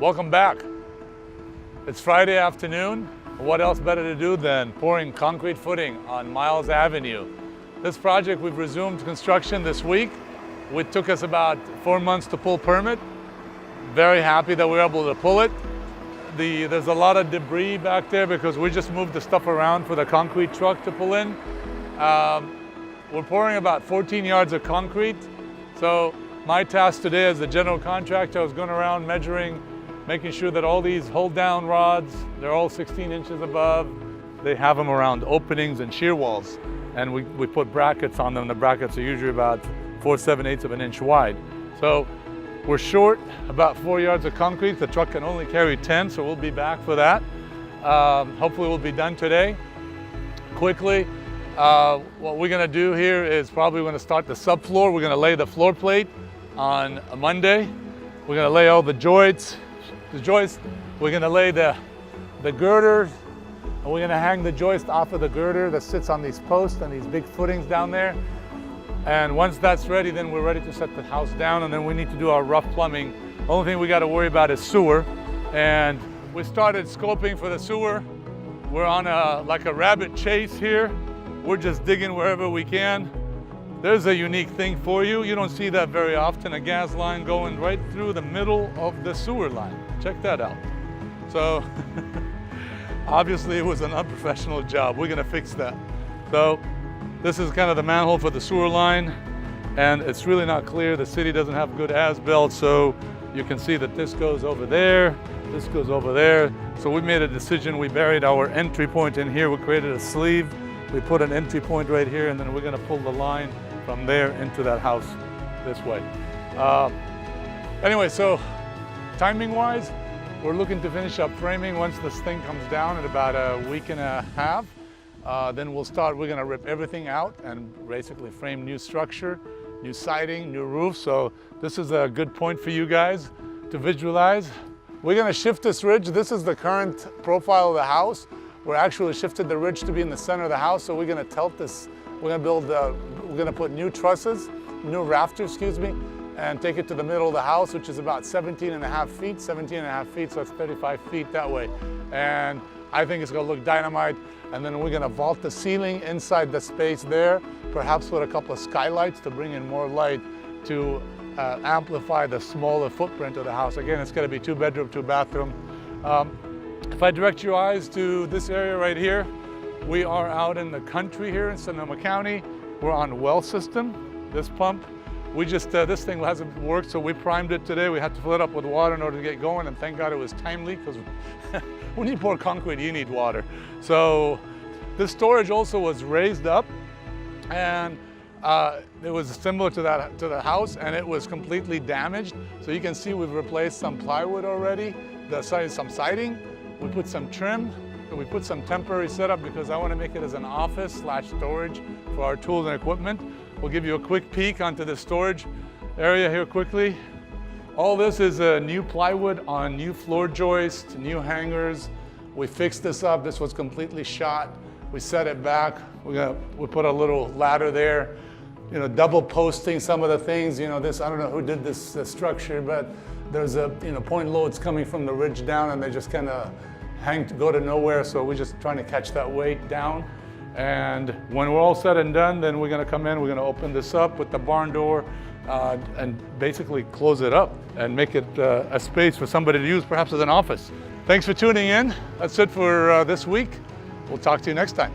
Welcome back. It's Friday afternoon. What else better to do than pouring concrete footing on Miles Avenue? This project, we've resumed construction this week. It took us about 4 months to pull permit. Very happy that we were able to pull it. There's a lot of debris back there because we just moved the stuff around for the concrete truck to pull in. We're pouring about 14 yards of concrete. So my task today as the general contractor, I was going around measuring, making sure that all these hold down rods, they're all 16 inches above. They have them around openings and shear walls. And we put brackets on them. The brackets are usually about 4/7/8 of an inch wide. So we're short about 4 yards of concrete. The truck can only carry 10, so we'll be back for that. Hopefully we'll be done today. Quickly, what we're gonna do here is probably gonna start the subfloor. We're gonna lay the floor plate on a Monday. We're gonna lay all the joists. We're gonna lay the girders, and we're gonna hang the joist off of the girder that sits on these posts and these big footings down there. And once that's ready, then we're ready to set the house down, and then we need to do our rough plumbing. The only thing we gotta worry about is sewer. And we started scoping for the sewer. We're on like a rabbit chase here. We're just digging wherever we can. There's a unique thing for you. You don't see that very often, a gas line going right through the middle of the sewer line. Check that out. So obviously it was an unprofessional job. We're gonna fix that. So this is kind of the manhole for the sewer line, and it's really not clear. The city doesn't have good as-built, so you can see that this goes over there, this goes over there. So we made a decision. We buried our entry point in here. We created a sleeve. We put an entry point right here, and then we're gonna pull the line from there into that house this way. Anyway, so timing-wise, we're looking to finish up framing once this thing comes down in about a week and a half. Then we're gonna rip everything out and basically frame new structure, new siding, new roof. So this is a good point for you guys to visualize. We're gonna shift this ridge. This is the current profile of the house. We're actually shifted the ridge to be in the center of the house. So we're gonna tilt this. We're gonna put new trusses, new rafters, excuse me, and take it to the middle of the house, which is about 17 and a half feet, so that's 35 feet that way. And I think it's gonna look dynamite. And then we're gonna vault the ceiling inside the space there, perhaps with a couple of skylights to bring in more light to amplify the smaller footprint of the house. Again, it's gonna be 2-bedroom, 2-bathroom. If I direct your eyes to this area right here, we are out in the country here in Sonoma County. We're on well system, this pump. This thing hasn't worked, so we primed it today. We had to fill it up with water in order to get going, and thank God it was timely, because when you pour concrete, you need water. So this storage also was raised up, and it was similar to the house, and it was completely damaged. So you can see we've replaced some plywood already, some siding. We put some trim. We put some temporary setup because I want to make it as an office/storage for our tools and equipment. We'll give you a quick peek onto the storage area here quickly. All this is new plywood on new floor joists, new hangers. We fixed this up. This was completely shot. We set it back. We put a little ladder there, double posting some of the things. I don't know who did this structure, but there's point loads coming from the ridge down, and they just kind of go to nowhere. So we're just trying to catch that weight down. And when we're all said and done, then we're gonna come in, we're gonna open this up with the barn door and basically close it up and make it a space for somebody to use, perhaps as an office. Thanks for tuning in. That's it for this week. We'll talk to you next time.